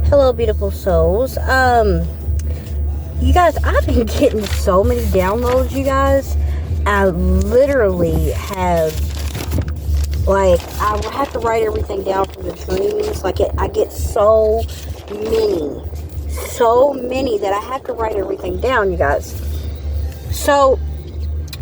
Hello, beautiful souls. You guys, I've been getting so many downloads, you guys. I literally have, I have to write everything down from the dreams. I get so many that I have to write everything down, you guys. So,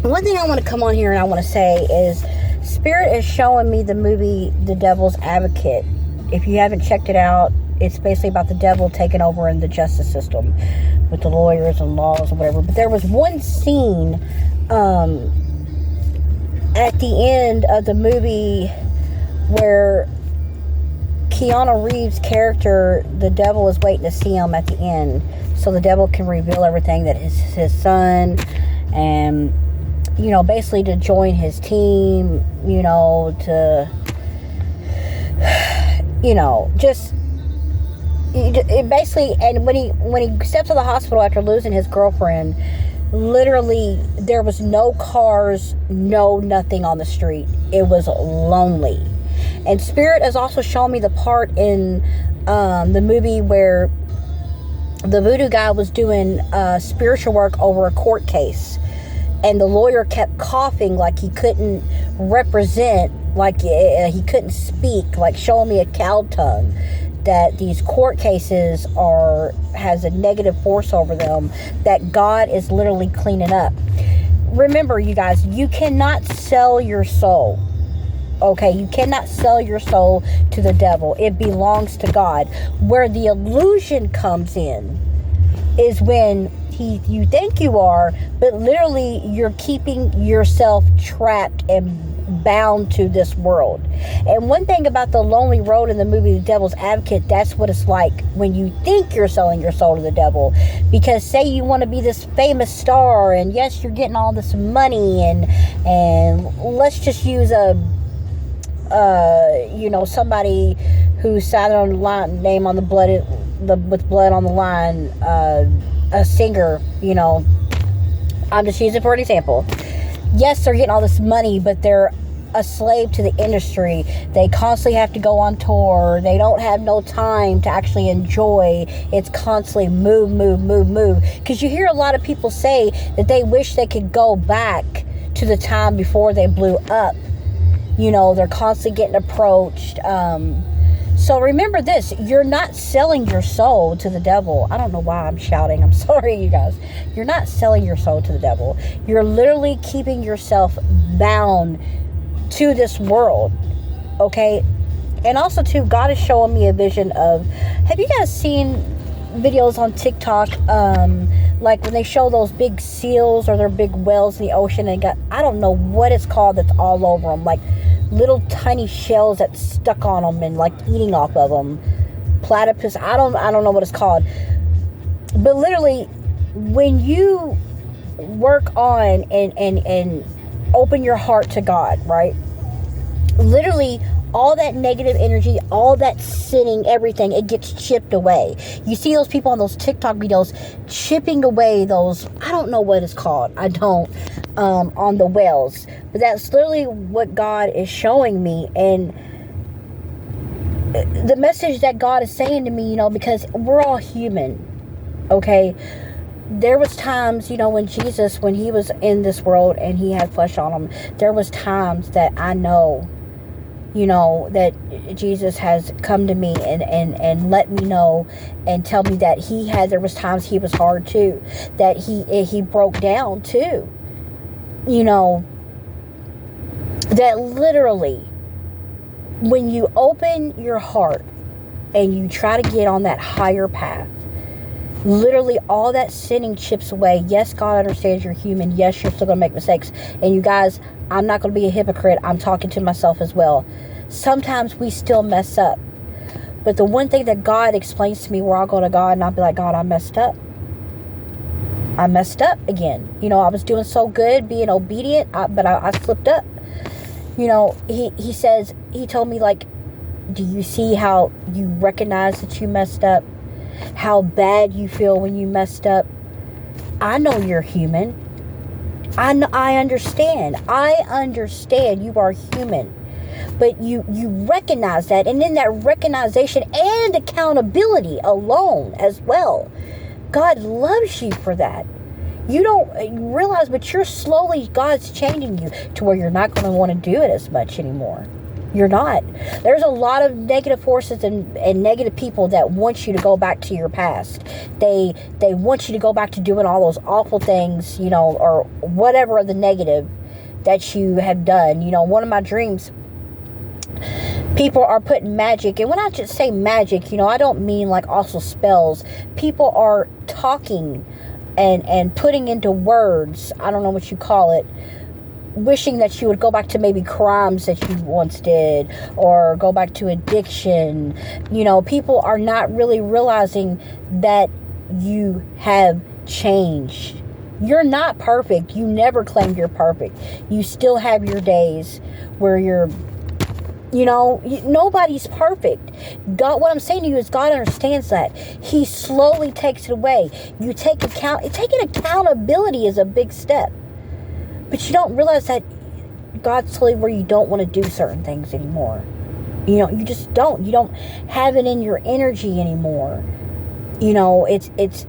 one thing I want to come on here and I want to say is, Spirit is showing me the movie The Devil's Advocate. If you haven't checked it out, it's basically about the devil taking over in the justice system with the lawyers and laws or whatever. But there was one scene at the end of the movie where Keanu Reeves' character, the devil is waiting to see him at the end, so the devil can reveal everything, that his son, and basically to join his team, just it basically. And when he steps to the hospital after losing his girlfriend, literally there was no cars, nothing on the street. It was lonely. And Spirit has also shown me the part in the movie where the voodoo guy was doing spiritual work over a court case, and the lawyer kept coughing like he couldn't represent, like he couldn't speak, like showing me a cow tongue, that these court cases has a negative force over them that God is literally cleaning up. Remember, you guys, you cannot sell your soul. Okay, you cannot sell your soul to the devil. It belongs to God. Where the illusion comes in is when you think you are, but literally you're keeping yourself trapped and bound to this world. And one thing about the lonely road in the movie The Devil's Advocate, that's what it's like when you think you're selling your soul to the devil. Because say you want to be this famous star, and yes, you're getting all this money, and let's just use somebody who signed on the line, name on the blood, with blood on the line, a singer, I'm just using for an example. Yes, they're getting all this money, but they're a slave to the industry. They constantly have to go on tour. They don't have no time to actually enjoy. It's constantly move. Because you hear a lot of people say that they wish they could go back to the time before they blew up. They're constantly getting approached. So remember this, you're not selling your soul to the devil. I don't know why I'm shouting. I'm sorry, you guys. You're not selling your soul to the devil. You're literally keeping yourself bound to this world. Okay? And also, too, God is showing me a vision of... Have you guys seen videos on TikTok, like when they show those big seals or their big whales in the ocean, and I don't know what it's called, that's all over them, like little tiny shells that stuck on them and like eating off of them, platypus, I don't know what it's called. But literally, when you work on and open your heart to God, right, literally all that negative energy, all that sinning, everything, it gets chipped away. You see those people on those TikTok videos chipping away those, I don't know what it's called, on the wells. But that's literally what God is showing me. And the message that God is saying to me, because we're all human, okay? There was times, when Jesus, when he was in this world and he had flesh on him, there was times that I know, that Jesus has come to me and let me know and tell me that there was times he was hard too, that he broke down too, that literally when you open your heart and you try to get on that higher path, literally all that sinning chips away. Yes, God understands you're human. Yes, you're still going to make mistakes. And you guys, I'm not going to be a hypocrite. I'm talking to myself as well. Sometimes we still mess up. But the one thing that God explains to me, where I'll go to God and I'll be like, God, I messed up. I messed up again. I was doing so good, being obedient, but I slipped up. He says, he told me, like, do you see how you recognize that you messed up? How bad you feel when you messed up? I know you're human. I understand. You are human. But you recognize that, and in that recognition and accountability alone as well, God loves you for that. You don't realize, but you're slowly, God's changing you to where you're not going to want to do it as much anymore. You're not. There's a lot of negative forces and negative people that want you to go back to your past. They want you to go back to doing all those awful things, or whatever the negative that you have done. One of my dreams, people are putting magic, and when I just say magic, I don't mean like also spells. People are talking and putting into words, I don't know what you call it, wishing that you would go back to maybe crimes that you once did, or go back to addiction. People are not really realizing that you have changed. You're not perfect. You never claimed you're perfect. You still have your days where you're, nobody's perfect. God, what I'm saying to you is God understands that. He slowly takes it away. You take taking accountability is a big step. But you don't realize that God's slowly where you don't want to do certain things anymore. You just don't. You don't have it in your energy anymore. It's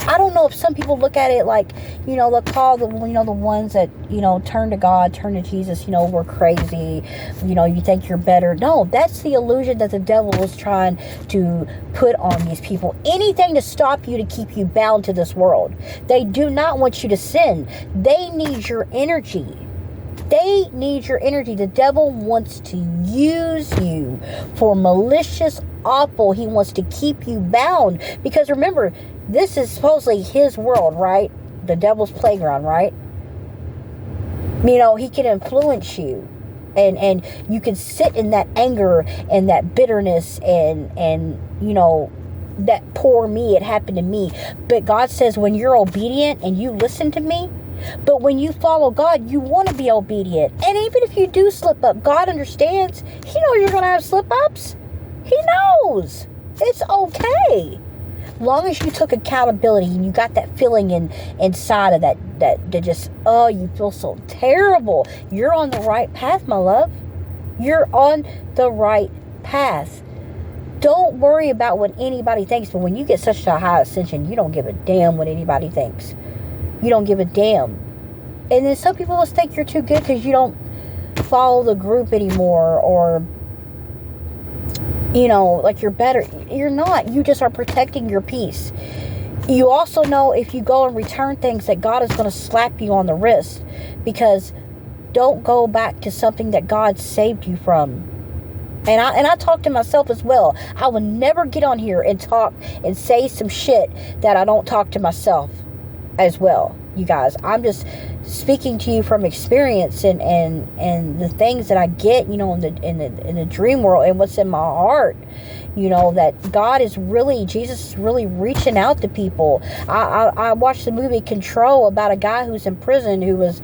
I don't know if some people look at it like, they'll call the ones that, turn to God, turn to Jesus, we're crazy, you think you're better. No, that's the illusion that the devil is trying to put on these people. Anything to stop you, to keep you bound to this world. They do not want you to sin. They need your energy. They need your energy. The devil wants to use you for malicious, awful. He wants to keep you bound. Because remember, this is supposedly his world, right? The devil's playground, right? He can influence you. And you can sit in that anger and that bitterness and that poor me, it happened to me. But God says when you're obedient and you listen to me, but when you follow God, you want to be obedient. And even if you do slip up, God understands. He knows you're going to have slip-ups. He knows. It's okay. Long as you took accountability and you got that feeling inside of that just, you feel so terrible. You're on the right path, my love. You're on the right path. Don't worry about what anybody thinks. But when you get such a high ascension, you don't give a damn what anybody thinks. You don't give a damn. And then some people just think you're too good because you don't follow the group anymore, or like you're better. You're not. You just are protecting your peace. You also know if you go and return things that God is going to slap you on the wrist, because don't go back to something that God saved you from. And I talk to myself as well. I will never get on here and talk and say some shit that I don't talk to myself as well, you guys. I'm just speaking to you from experience and the things that I get, in the dream world, and what's in my heart. That God is really, Jesus is really reaching out to people. I watched the movie Control about a guy who's in prison who was,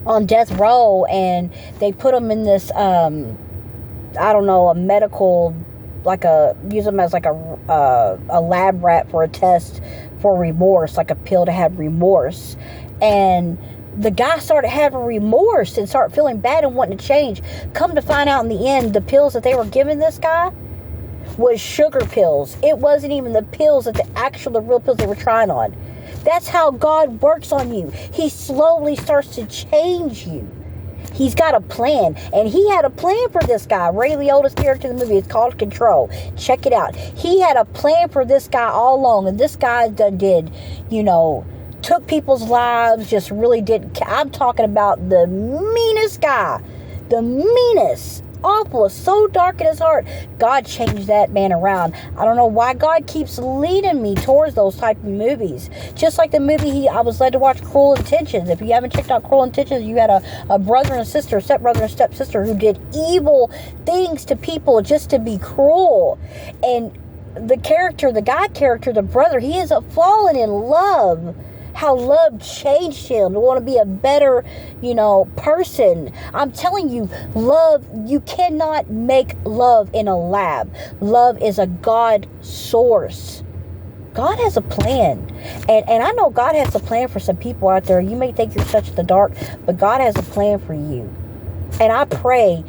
on death row, and they put him in this, a medical, use him as like a lab rat for a test for remorse, like a pill to have remorse. And the guy started having remorse and started feeling bad and wanting to change. Come to find out in the end, the pills that they were giving this guy was sugar pills. It wasn't even the pills that the real pills they were trying on. That's how God works on you. He slowly starts to change you. He's got a plan, and he had a plan for this guy. Ray Liotta's character in the movie is called Control. Check it out. He had a plan for this guy all along, and this guy took people's lives, just really didn't. I'm talking about the meanest guy, the meanest, awful, so dark in his heart. God changed that man around. I don't know why God keeps leading me towards those type of movies. Just like the movie I was led to watch, Cruel Intentions. If you haven't checked out Cruel Intentions, you had a brother and sister, stepbrother and stepsister, who did evil things to people just to be cruel. And the guy character, the brother, he is fallen in love. How love changed him to want to be a better, person. I'm telling you, love, you cannot make love in a lab. Love is a God source. God has a plan. And I know God has a plan for some people out there. You may think you're such in the dark, but God has a plan for you. And I pray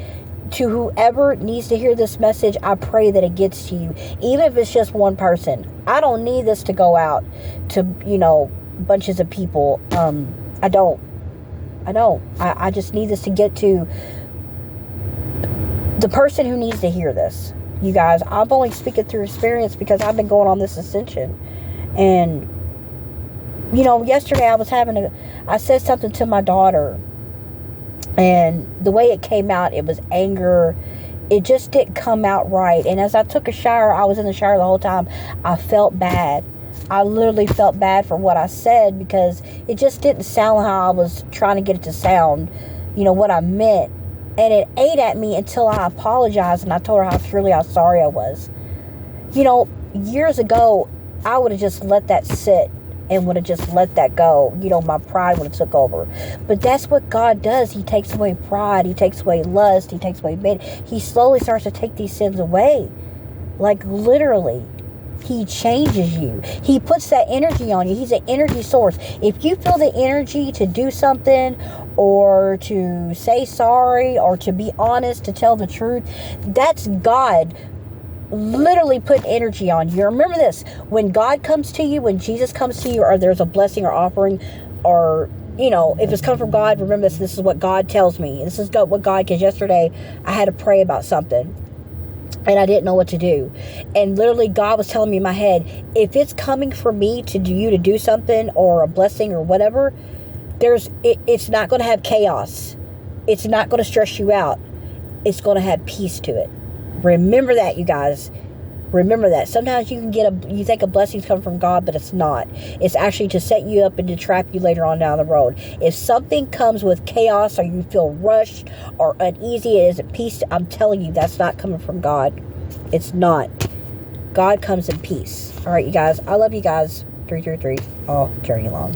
to whoever needs to hear this message, I pray that it gets to you. Even if it's just one person. I don't need this to go out to, bunches of people. I don't. I just need this to get to the person who needs to hear this. You guys, I'm only speaking through experience because I've been going on this ascension. And, yesterday I said something to my daughter. And the way it came out, it was anger. It just didn't come out right. And as I took a shower, I was in the shower the whole time. I felt bad. I literally felt bad for what I said because it just didn't sound how I was trying to get it to sound, what I meant. And it ate at me until I apologized and I told her how sorry I was. Years ago, I would have just let that sit and would have just let that go. My pride would have took over. But that's what God does. He takes away pride. He takes away lust. He takes away He slowly starts to take these sins away. Like literally. He changes you. He puts that energy on you. He's an energy source. If you feel the energy to do something or to say sorry or to be honest, to tell the truth, that's God literally put energy on you. Remember this, when God comes to you, when Jesus comes to you, or there's a blessing or offering, or if it's come from God, remember this is what God tells me. This is what God, because yesterday I had to pray about something and I didn't know what to do, and literally God was telling me in my head, if it's coming from me to do something or a blessing or whatever, it's not going to have chaos. It's not going to stress you out. It's going to have peace to it. Remember that, you guys. Remember that. Sometimes you think a blessing's come from God, but it's not. It's actually to set you up and to trap you later on down the road. If something comes with chaos or you feel rushed or uneasy, it isn't peace, I'm telling you, that's not coming from God. It's not. God comes in peace. All right, you guys. I love you guys. 333. Oh, journey along.